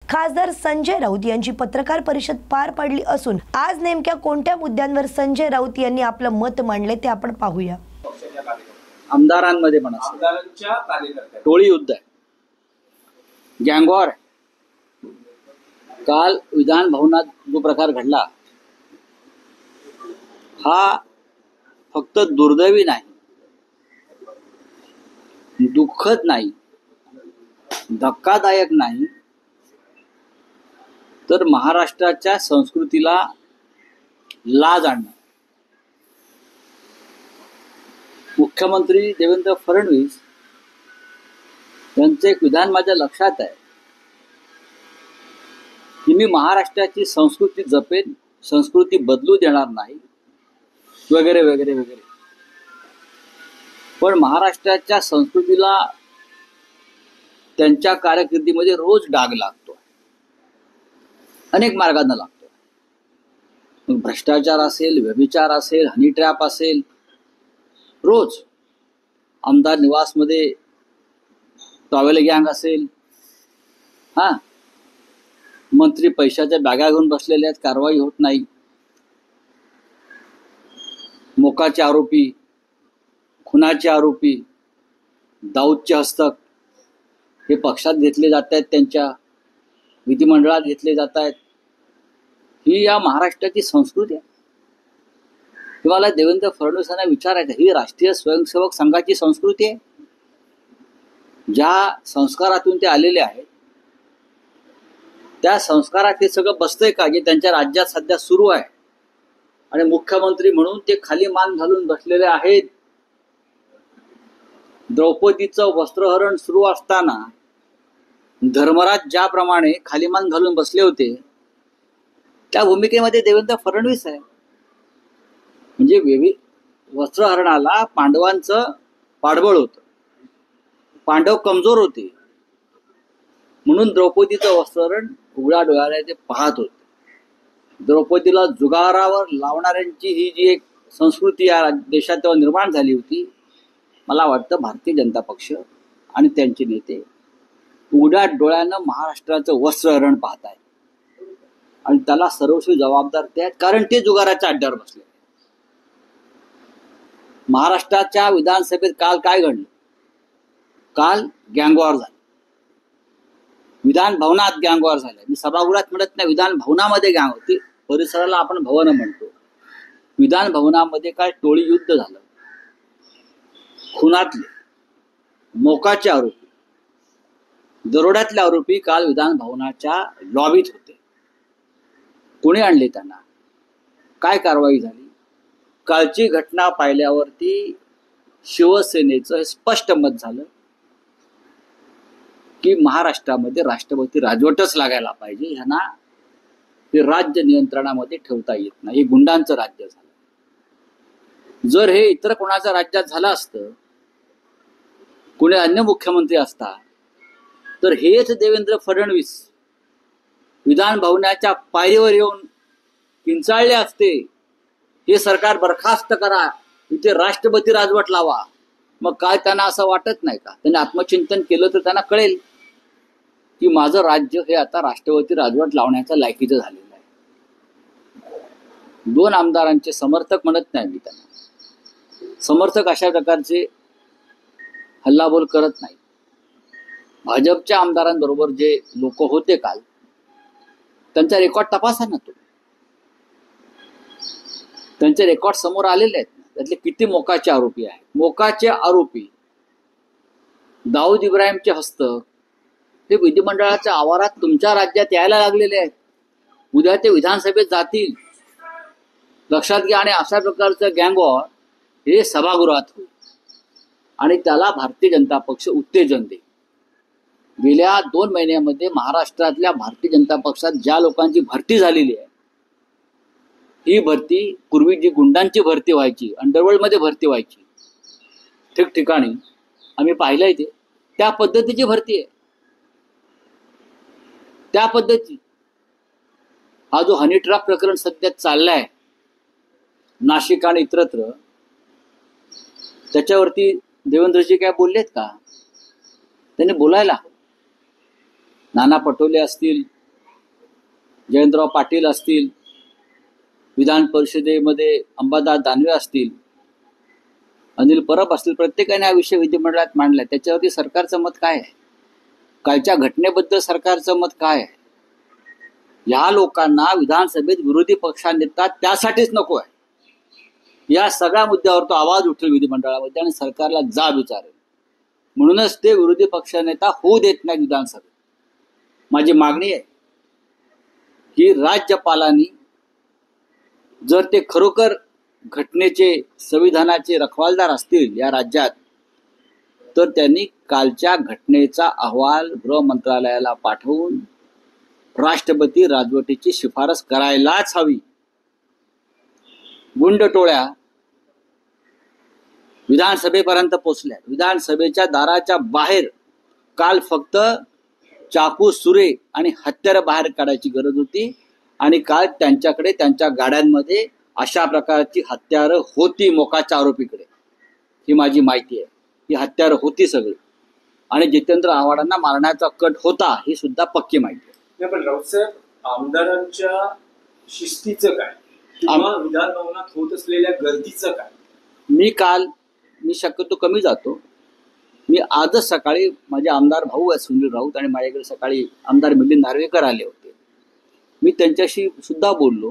खासदार संजय राऊत यांची पत्रकार परिषद पार पडली असून आज नेमक्या कोणत्या मुद्द्यांवर संजय राऊत यांनी आपलं मत मांडले ते आपण पाहूया. आमदारांमध्ये म्हणा टोळी युद्ध आहे, गँगवॉर आहे. काल विधान भवनात जो प्रकार घडला हा फक्त दुर्दैवी नाही, दुःखद नाही, धक्कादायक नाही, तर महाराष्ट्राच्या संस्कृतीला लाज आणणं. मुख्यमंत्री देवेंद्र फडणवीस यांचं एक विधान माझ्या लक्षात आहे की मी महाराष्ट्राची संस्कृती जपेन, संस्कृती बदलू देणार नाही वगैरे वगैरे वगैरे. पण महाराष्ट्राच्या संस्कृतीला त्यांच्या कारकिर्दीमध्ये रोज डाग लागतो, अनेक मार्गांना लागतो. मग भ्रष्टाचार असेल, व्यभिचार असेल, हनी ट्रॅप असेल, रोज आमदार निवासमध्ये टॉवेल गँग असेल, मंत्री पैशाच्या बॅगा घेऊन बसलेले आहेत, कारवाई होत नाही. मोकाचे आरोपी, खुनाचे आरोपी, दाऊदचे हस्तक हे पक्षात घेतले जात आहेत, त्यांच्या विधिमंडळात घेतले जात आहेत. ही या महाराष्ट्राची संस्कृती आहे. तुम्हाला देवेंद्र फडणवीसांना विचारायचं, ही राष्ट्रीय स्वयंसेवक संघाची संस्कृती आहे. ज्या संस्कारातून ते आलेले आहेत त्या संस्कारात हे सगळं बसतंय का जे त्यांच्या राज्यात सध्या सुरू आहे. आणि मुख्यमंत्री म्हणून ते खाली मान घालून बसलेले आहेत. द्रौपदीचं वस्त्रहरण सुरू असताना धर्मराज ज्याप्रमाणे खाली मान घालून बसले होते त्या भूमिकेमध्ये देवेंद्र फडणवीस आहे. म्हणजे वस्त्रहरणाला पांडवांचं पाठबळ होतं, पांडव कमजोर होते म्हणून द्रौपदीचं वस्त्रहरण उघड्या डोळ्याने ते पाहत होते. द्रौपदीला जुगारावर लावणाऱ्यांची ही जी एक संस्कृती या देशात तेव्हा निर्माण झाली होती, मला वाटतं भारतीय जनता पक्ष आणि त्यांचे नेते उघड्या डोळ्यानं महाराष्ट्राचं वस्त्रहरण पाहत आहेत आणि त्याला सर्वस्वी जबाबदार ते आहेत, कारण ते जुगाराच्या अड्ड्यावर बसले. महाराष्ट्राच्या विधानसभेत काल काय घडलं? काल गँगवॉर झालं, विधान भवनात गँगवॉर झालं. मी सभागृहात म्हणत नाही, विधान भवनामध्ये गँग होती. परिसराला आपण भवन म्हणतो. विधान भवनामध्ये काय टोळी युद्ध झालं. खुनातले, मोकाचे आरोपी, दरोड्यातले आरोपी काल विधान भवनाच्या लॉबीत होते. कोणी आणले त्यांना? काय कारवाई झाली? कालची घटना पाहिल्यावरती शिवसेनेचं हे स्पष्ट मत झालं की महाराष्ट्रामध्ये राष्ट्रपती राजवटच लागायला पाहिजे. ह्यांना हे राज्य नियंत्रणामध्ये ठेवता येत नाही. हे गुंडांचं राज्य झालं. जर हे इतर कोणाच्या राज्यात झालं असतं, कोणी अन्य मुख्यमंत्री असता, तर हेच देवेंद्र फडणवीस विधान भवनाच्या पायरीवर येऊन किंचाळले असते, हे सरकार बरखास्त करा, इथे राष्ट्रपती राजवट लावा. मग काय त्यांना असं वाटत नाही का? त्यांनी आत्मचिंतन केलं तर त्यांना कळेल की माझं राज्य हे आता राष्ट्रपती राजवट लावण्याच्या लायकीचं झालेलं आहे. 2 आमदारांचे समर्थक म्हणत नाही मी त्यांना, समर्थक अशा प्रकारचे हल्लाबोल करत नाही. भाजपच्या आमदारांबरोबर जे लोक होते काल, त्यांचा रेकॉर्ड तपासा ना. तो त्यांचे रेकॉर्ड समोर आलेले आहेत. त्यातले किती मोकाचे आरोपी आहेत. मोकाचे आरोपी दाऊद इब्राहिमचे हस्तक ते विधिमंडळाच्या आवारात तुमच्या राज्यात यायला लागलेले आहेत. उद्या ते विधानसभेत जातील, लक्षात घ्या. आणि अशा प्रकारचं गँगवॉर हे सभागृहात होईल आणि त्याला भारतीय जनता पक्ष उत्तेजन देईल. गेल्या 2 महिन्यामध्ये महाराष्ट्रातल्या भारतीय जनता पक्षात ज्या लोकांची भरती झालेली आहे, ही भरती पूर्वी जी गुंडांची भरती व्हायची, अंडरवर्ल्डमध्ये भरती व्हायची ठिकठिकाणी, आम्ही पाहिलंय ते, त्या पद्धतीची भरती आहे. त्या पद्धती हा जो हनी ट्रॅप प्रकरण सध्या चाललाय नाशिक आणि इतरत्र, त्याच्यावरती देवेंद्रजी काय बोललेत का? त्यांनी बोलायला. नाना पटोले असतील, जयंतराव पाटील असतील, विधान परिषदेमध्ये अंबादास दानवे असतील, अनिल परब असतील, प्रत्येकाने हा विषय विधिमंडळात मांडला. त्याच्यावरती सरकारचं मत काय आहे? कालच्या घटनेबद्दल सरकारचं मत काय आहे? या लोकांना विधानसभेत विरोधी पक्षनेता त्यासाठीच नको आहे. या सगळ्या मुद्द्यावर तो आवाज उठेल विधिमंडळामध्ये आणि सरकारला जाब विचारेल. म्हणूनच ते विरोधी पक्षनेता होऊ देत नाही विधानसभेत. माझी मागणी आहे की राज्यपालांनी जर ते खरोखर घटनेचे, संविधानाचे रखवालदार असतील या राज्यात, तर त्यांनी कालच्या घटनेचा अहवाल गृह मंत्रालयाला पाठवून राष्ट्रपती राजवटीची शिफारस करायलाच हवी. गुंडटोळ्या विधानसभेपर्यंत पोहोचल्या. विधानसभेच्या दाराच्या बाहेर काल फक्त चाकू, सुरे आणि हत्यारं बाहेर काढायची गरज होती आणि काल त्यांच्याकडे, त्यांच्या गाड्यांमध्ये अशा प्रकारची हत्यारं होती. मोकाच्या आरोपीकडे, ही माझी माहिती आहे, ही हत्यारं होती सगळी. आणि जितेंद्र आव्हाडांना मारण्याचा कट होता, ही सुद्धा पक्की माहिती आहे. पण राऊतसाहेब, आमदारांच्या शिस्तीचं काय किंवा विधान भवनात होत असलेल्या गर्दीचं काय? मी शक्यतो कमी जातो. मी आजच सकाळी माझे आमदार भाऊ आहेत सुनील राऊत आणि माझ्याकडे सकाळी आमदार मिलिंद नार्वेकर आले होते. मी त्यांच्याशी सुद्धा बोललो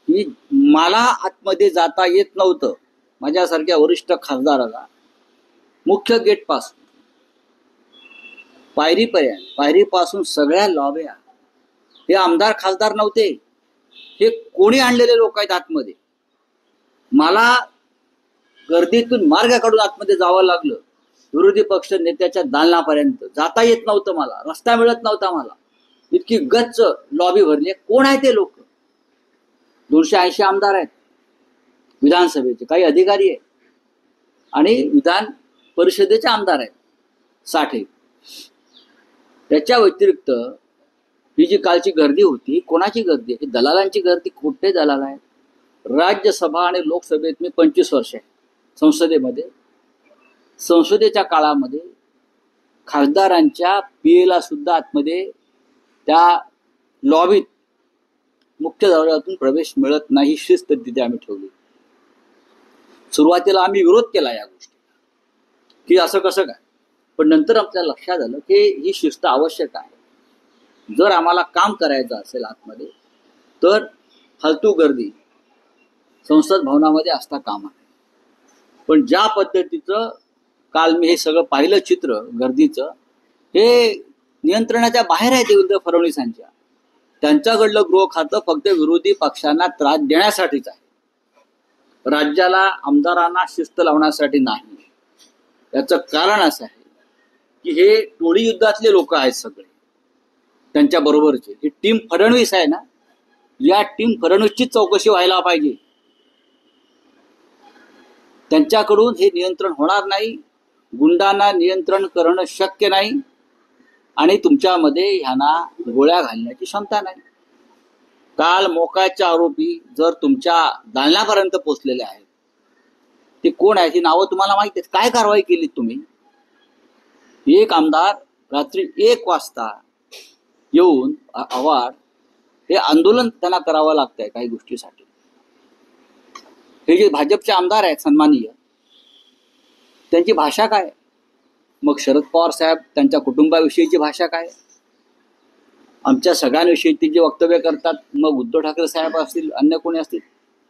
की मला आतमध्ये जाता येत नव्हतं. माझ्यासारख्या वरिष्ठ खासदाराला मुख्य गेटपासून पायरीपर्यंत, पायरीपासून सगळ्या लॉब्या, हे आमदार खासदार नव्हते, हे कोणी आणलेले लोक आहेत आतमध्ये. मला गर्दीतून मार्ग काढून आतमध्ये जावं लागलं. विरोधी पक्ष नेत्याच्या दालनापर्यंत जाता येत नव्हतं मला, रस्ता मिळत नव्हता मला. इतकी गच्च लॉबी भरली. कोण आहे ते लोक? 280 आमदार आहेत विधानसभेचे, काही अधिकारी आहेत आणि विधान परिषदेचे आमदार आहेत 60. त्याच्या व्यतिरिक्त ही जी कालची गर्दी होती, कोणाची गर्दी आहे? दलालांची गर्दी. कुठे दलाल आहेत? राज्यसभा आणि लोकसभेत मी 25 वर्ष आहे संसदेमध्ये. संसदेच्या काळामध्ये खासदारांच्या पीएला सुद्धा आतमध्ये त्या लॉबीत मुख्य दरवाजातून प्रवेश मिळत नाही. शिस्त तिथे आम्ही ठेवली. सुरुवातीला आम्ही विरोध केला या गोष्टी की असं कसं काय, पण नंतर आपल्याला लक्षात आलं की ही शिस्त आवश्यक आहे. जर आम्हाला काम करायचं असेल आतमध्ये, तर फालतू गर्दी संसद भवनामध्ये असता कामा नये. पण ज्या पद्धतीचं काल मी हे सगळं पाहिलं चित्र गर्दीचं, हे नियंत्रणाच्या बाहेर आहे देवेंद्र फडणवीसांच्या. त्यांच्याकडलं गृह खातं फक्त विरोधी पक्षांना त्रास देण्यासाठीच आहे, राज्याला, आमदारांना शिस्त लावण्यासाठी नाही. याचं कारण असं आहे की हे टोळी युद्धातले लोक आहेत सगळे, त्यांच्या बरोबरचे. ही टीम फडणवीस आहे ना, या टीम फडणवीसची चौकशी व्हायला पाहिजे. त्यांच्याकडून हे नियंत्रण होणार नाही. गुंडांना नियंत्रण करणं शक्य नाही आणि तुमच्यामध्ये ह्यांना गोळ्या घालण्याची क्षमता नाही. काल मोकाचे आरोपी जर तुमच्या दालनापर्यंत पोहोचलेले आहेत, ते कोण आहेत? ही नावं तुम्हाला माहिती आहेत. काय कारवाई केली तुम्ही? एक आमदार रात्री 1 वाजता येऊन आव्हाड, हे आंदोलन त्यांना करावं लागतंय काही गोष्टीसाठी. हे जे भाजपचे आमदार आहेत सन्माननीय, त्यांची भाषा काय? मग शरद पवार साहेब त्यांच्या कुटुंबाविषयीची भाषा काय? आमच्या सगळ्यांविषयी ते जे वक्तव्य करतात, मग उद्धव ठाकरे साहेब असतील, अन्य कोणी असतील,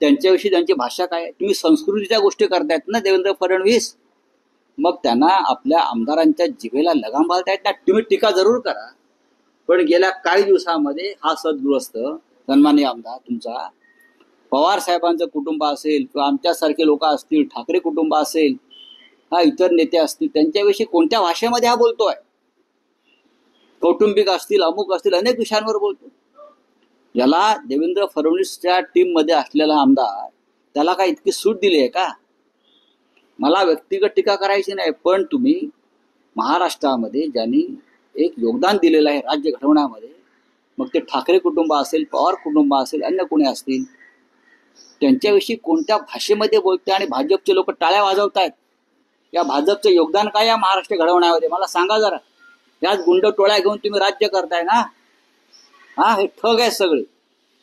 त्यांच्याविषयी त्यांची भाषा काय? तुम्ही संस्कृतीच्या गोष्टी करतायत ना देवेंद्र फडणवीस. मग त्यांना आपल्या आमदारांच्या जिभेला लगाम घालतायत ना. तुम्ही टीका जरूर करा, पण गेल्या काही दिवसामध्ये हा सद्गृहस्थ सन्माननीय आमदार तुमचा, पवार साहेबांचं कुटुंब असेल किंवा आमच्यासारखे लोक असतील, ठाकरे कुटुंब असेल, हा इतर नेते असतील, त्यांच्याविषयी कोणत्या भाषेमध्ये हा बोलतोय? कौटुंबिक असतील, अमुक असतील, अनेक विषयांवर बोलतो. याला देवेंद्र फडणवीसच्या टीम मध्ये असलेला आमदार, त्याला काय इतकी सूट दिली आहे का? मला व्यक्तिगत टीका करायची नाही, पण तुम्ही महाराष्ट्रामध्ये ज्यांनी एक योगदान दिलेलं आहे राज्य घडवण्यामध्ये, मग ते ठाकरे कुटुंब असेल, पवार कुटुंब असेल, अन्य कोणी असतील, त्यांच्याविषयी कोणत्या भाषेमध्ये बोलते आणि भाजपचे लोक टाळ्या वाजवतायत? या भाजपचं योगदान काय या महाराष्ट्र घडवण्यामध्ये? मला सांगा जरा. याच गुंड टोळ्या घेऊन तुम्ही राज्य करताय ना. हा, हे ठग आहे सगळे.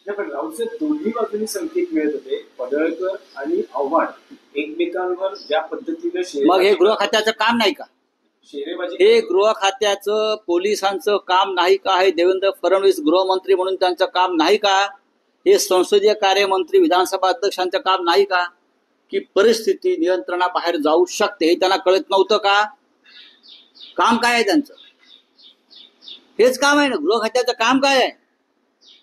नाही, पण राऊत दोन्ही बाजूनी संकेत मिळत होते. पडळकर आणि आव्हाड एकमेकांवर ज्या पद्धतीने मग हे गृह खात्याचं काम नाही का? शेरेबाजी हे गृह खात्याचं, पोलिसांचं काम नाही का? हे देवेंद्र फडणवीस गृहमंत्री म्हणून त्यांचं काम नाही का? हे संसदीय कार्यमंत्री, विधानसभा अध्यक्षांचं काम नाही का? की परिस्थिती नियंत्रणाबाहेर जाऊ शकते हे त्यांना कळत नव्हतं का? काम काय आहे त्यांचं? हेच काम आहे ना. गृह खात्याचं काम काय आहे?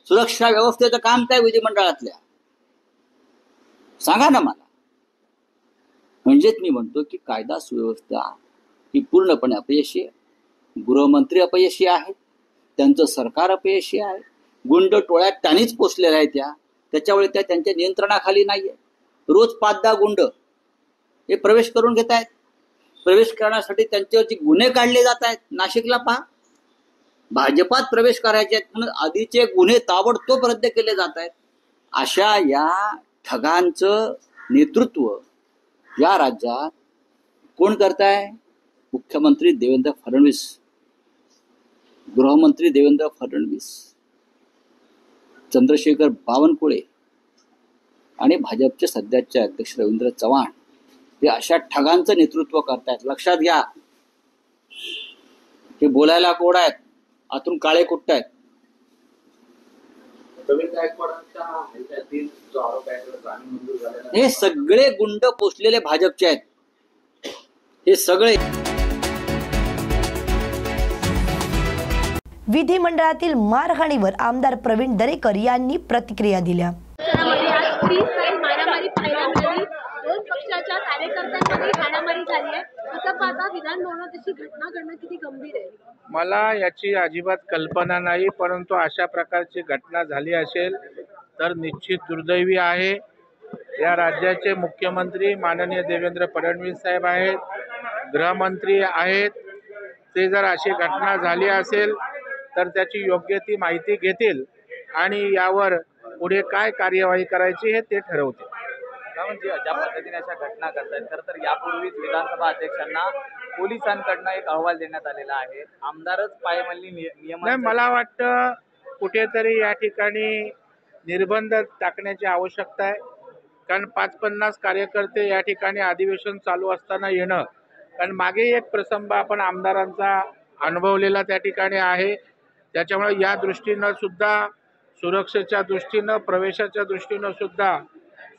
सुरक्षा व्यवस्थेचं काम काय विधिमंडळातल्या? सांगा ना मला. म्हणजेच मी म्हणतो की कायदा सुव्यवस्था ही पूर्णपणे अपयशी आहे. गृहमंत्री अपयशी आहेत, त्यांचं सरकार अपयशी आहे. गुंड टोळ्यात त्यांनीच पोचलेल्या आहेत त्याच्यामुळे त्या त्यांच्या नियंत्रणाखाली नाहीये. रोज 5-10 गुंड हे प्रवेश करून घेत आहेत. प्रवेश करण्यासाठी त्यांच्यावरती गुन्हे काढले जात आहेत. नाशिकला पहा, भाजपात प्रवेश करायचे आहेत म्हणून आधीचे गुन्हे ताबडतोब रद्द केले जात आहेत. अशा या ठगांचं नेतृत्व या राज्यात कोण करताय? मुख्यमंत्री देवेंद्र फडणवीस, गृहमंत्री देवेंद्र फडणवीस, चंद्रशेखर बावनकुळे आणि भाजपचे सध्याचे अध्यक्ष रवींद्र चव्हाण हे अशा ठगांचं नेतृत्व करतायत. लक्षात घ्या. हे बोलायला गोड आहेत, आतून काळे कुट्ट आहेत. हे सगळे गुंड पोचलेले भाजपचे आहेत. हे सगळे. विधिमंडळातील मारहाणीवर आमदार प्रवीण दरेकर यांनी प्रतिक्रिया दिल्या. मारामारी पाहायला मिळाली. 2 पक्षाच्या कार्यकर्त्यांमध्ये हाणामारी झाली आहे. असं पाहता विधान भवनात अशी घटना घडणं किती गंभीर आहे? मला याची अजिबात कल्पना नाही, परंतु अशा प्रकारची घटना झाली असेल तर निश्चित दुर्दैवी आहे. या राज्याचे मुख्यमंत्री माननीय देवेंद्र फडणवीस साहेब आहेत, गृहमंत्री आहेत. ते जर अशी घटना झाली असेल तर त्याची योग्य ती माहिती घेतील आणि यावर पुढे काय कार्यवाही करायची हे ते ठरवतील. म्हणजे ज्या पद्धतीने अशा घटना घडतात, खरं तर यापूर्वीच विधानसभा अध्यक्षांना पोलिसांकडनं एक अहवाल देण्यात आलेला आहे. आमदारच पायमल्ली नियम. नाही, मला वाटतं कुठेतरी या ठिकाणी निर्बंध टाकण्याची आवश्यकता आहे. कारण 5-50 कार्यकर्ते या ठिकाणी अधिवेशन चालू असताना येणं, कारण मागे एक प्रसंग आपण आमदारांचा अनुभवलेला त्या ठिकाणी आहे. त्याच्यामुळे या दृष्टीनं सुद्धा, सुरक्षेच्या दृष्टीनं, प्रवेशाच्या दृष्टीनं सुद्धा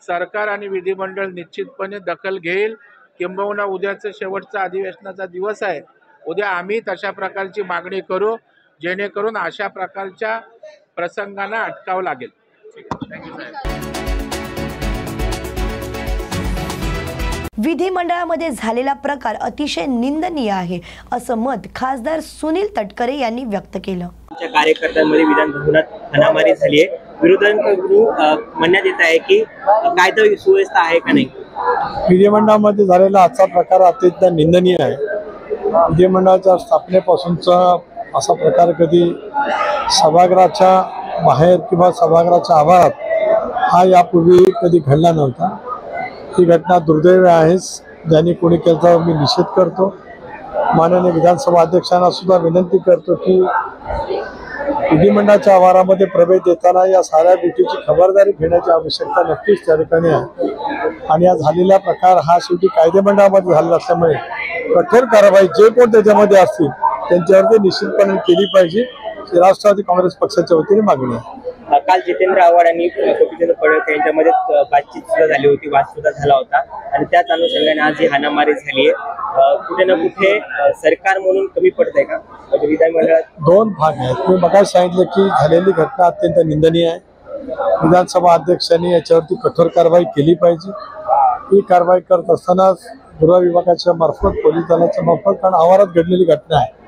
सरकार आणि विधिमंडळ निश्चितपणे दखल घेईल. किंबहुना उद्याचं शेवटचा अधिवेशनाचा दिवस आहे. उद्या आम्ही तशा प्रकारची मागणी करू जेणेकरून अशा प्रकारच्या प्रसंगांना अटकावं लागेल. विधिमंडळामध्ये झालेला प्रकार अतिशय निंदनीय आहे असं मत खासदार सुनील तटकरे यांनी व्यक्त केलं. कार्यकर्त्यांमध्ये विधान भवनात हाणामारी झाली आहे. विरोधकांकडून म्हणण्यात येत आहे की कायदा सुव्यवस्था आहे का नाही. विधिमंडळामध्ये झालेला आजचा प्रकार अत्यंत निंदनीय आहे. विधिमंडळाच्या स्थापनेपासूनचा असा प्रकार कधी सभागृहाच्या बाहेर किंवा सभागृहाच्या आवारात हा यापूर्वी कधी घडला नव्हता. ही घटना दुर्दैवी आहेच. ज्यांनी कोणी केलं मी निषेध करतो. माननीय विधानसभा अध्यक्षांना सुद्धा विनंती करतो की विधिमंडळाच्या आवारामध्ये प्रवेश देताना या साऱ्या गोष्टीची खबरदारी घेण्याची आवश्यकता नक्कीच त्या ठिकाणी आहे. आणि या झालेला प्रकार हा शेवटी कायदेमंडळामध्ये झालेला असल्यामुळे कठोर कारवाई जे कोण त्याच्यामध्ये असतील त्यांच्यावरती निश्चितपणे केली पाहिजे ही राष्ट्रवादी काँग्रेस पक्षाच्या वतीने मागणी आहे. काल जितेंद्र आव्हाड आणि गोपीचंद पडळकर यांच्यामध्ये बातचीत सुद्धा झाली होती, वाद सुद्धा झाला होता आणि त्याच अनुषंगाने आज ही हाणामारी झाली आहे. कुठे ना कुठे सरकार म्हणून कमी पडत आहे का? म्हणजे विधानमंडळात 2 भाग आहेत. मी मगाशी सांगितलं की झालेली घटना अत्यंत निंदनीय आहे. विधानसभा अध्यक्षांनी याच्यावरती कठोर कारवाई केली पाहिजे. ही कारवाई करत असतानाच गृह विभागाच्या मार्फत, पोलीस दलाच्या मार्फत, कारण आवारात घडलेली घटना आहे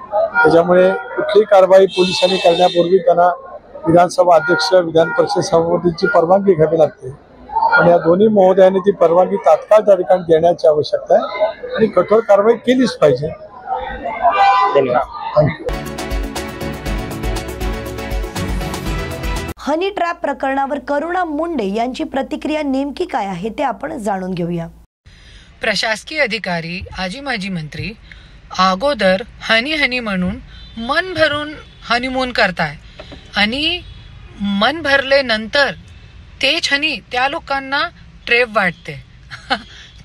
त्याच्यामुळे कुठलीही कारवाई पोलिसांनी करण्यापूर्वी त्यांना विधानसभा अध्यक्ष, विधान परिषद सभापतींची परवानगी घ्यावी लागते. पण या दोन्ही महोदयांनी ती परवानगी तात्काळ त्या ठिकाणी देण्याची आवश्यकता आहे आणि कठोर कारवाई केलीच पाहिजे. धन्यवाद. थँक्यू. हनी ट्रॅप प्रकरणावर करुणा मुंडे यांची प्रतिक्रिया नेमकी काय आहे ते आपण जाणून घेऊया. प्रशासकीय अधिकारी, आजी माजी मंत्री अगोदर हनी म्हणून मन भरून हनीमून करताय आणि मन भरले नंतर ते क्षणी त्या लोकांना ट्रेप वाटते.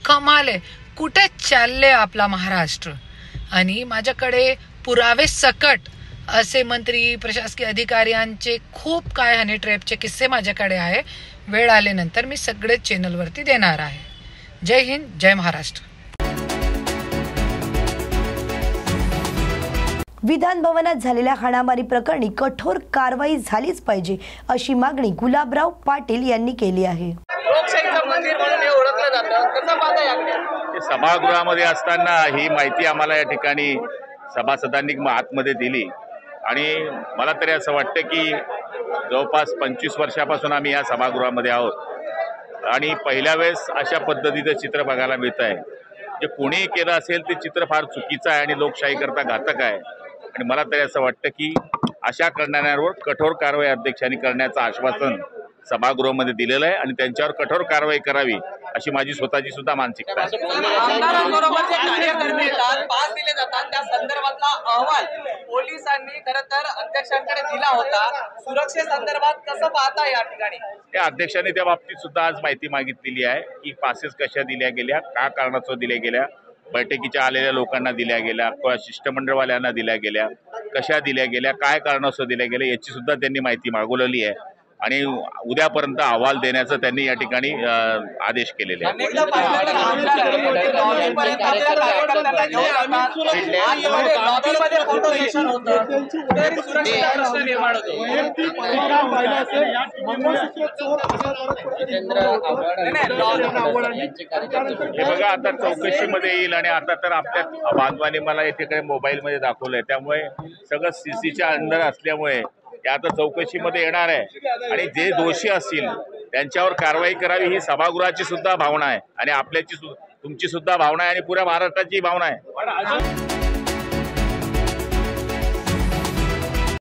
कमाल आहे, कुठे चालले आपला महाराष्ट्र. आणि माझ्याकडे पुरावे सकट असे मंत्री प्रशासकीय अधिकाऱ्यांचे खूप काय हनी ट्रेपचे किस्से माझ्याकडे आहे. वेळ आल्यानंतर मी सगळेच चॅनलवरती देणार आहे. जय हिंद, जय महाराष्ट्र. विधान भवनात झालेल्या हाणामारी प्रकरणी कठोर कारवाई झालीच पाहिजे अशी मागणी गुलाबराव पाटील यांनी केली आहे. सभागृहामध्ये असताना ही माहिती आम्हाला या ठिकाणी सभासदांनी आतमध्ये दिली आणि मला तरी असं वाटतं की जवळपास 25 वर्षापासून आम्ही या सभागृहामध्ये आहोत आणि पहिल्या वेळेस अशा पद्धतीचं चित्र बघायला मिळत आहे. जे कोणीही केलं असेल ते चित्र फार चुकीचं आहे आणि लोकशाहीकरता घातक आहे आणि मला तरी असं वाटतं की अशा करणाऱ्यांवर कठोर कारवाई अध्यक्षांनी करण्याचं आश्वासन सभागृहामध्ये दिलेलं आहे आणि त्यांच्यावर कठोर कारवाई करावी अशी माझी स्वतःची सुद्धा मानसिकता आहे. आमदारांबरोबर जे कार्यकर्ते येतात, पास दिले जातात, त्या संदर्भातला अहवाल पोलिसांनी खरं तर अध्यक्षांकडे दिला होता. सुरक्षेसंदर्भात कसं पाहता या ठिकाणी? त्या अध्यक्षांनी त्या बाबतीत सुद्धा आज माहिती मागितलेली आहे की पासेस कशा दिल्या गेल्या, का कारणास्तव दिल्या गेल्या, बैठकीच्या आलेल्या लोकांना दिल्या गेल्या किंवा शिष्टमंडळवाल्यांना दिल्या गेल्या, कशा दिल्या गेल्या, काय कारणास्तव दिल्या गेल्या याची सुद्धा त्यांनी माहिती मागवलेली आहे आणि उद्यापर्यंत अहवाल देण्याचं त्यांनी या ठिकाणी आदेश केलेले आहे. हे बघा आता चौकशीमध्ये येईल आणि आता तर आपल्या बांधवांनी मला या ठिकाणी मोबाईलमध्ये दाखवलंय, त्यामुळे सगळं सीसीच्या अंडर असल्यामुळे ते आता चौकशीमध्ये येणार आहे आणि जे दोषी असतील त्यांच्यावर कारवाई करावी ही सभागृहाची सुद्धा भावना आहे आणि आपल्याची तुमची सुद्धा भावना आहे आणि पुऱ्या महाराष्ट्राची भावना आहे.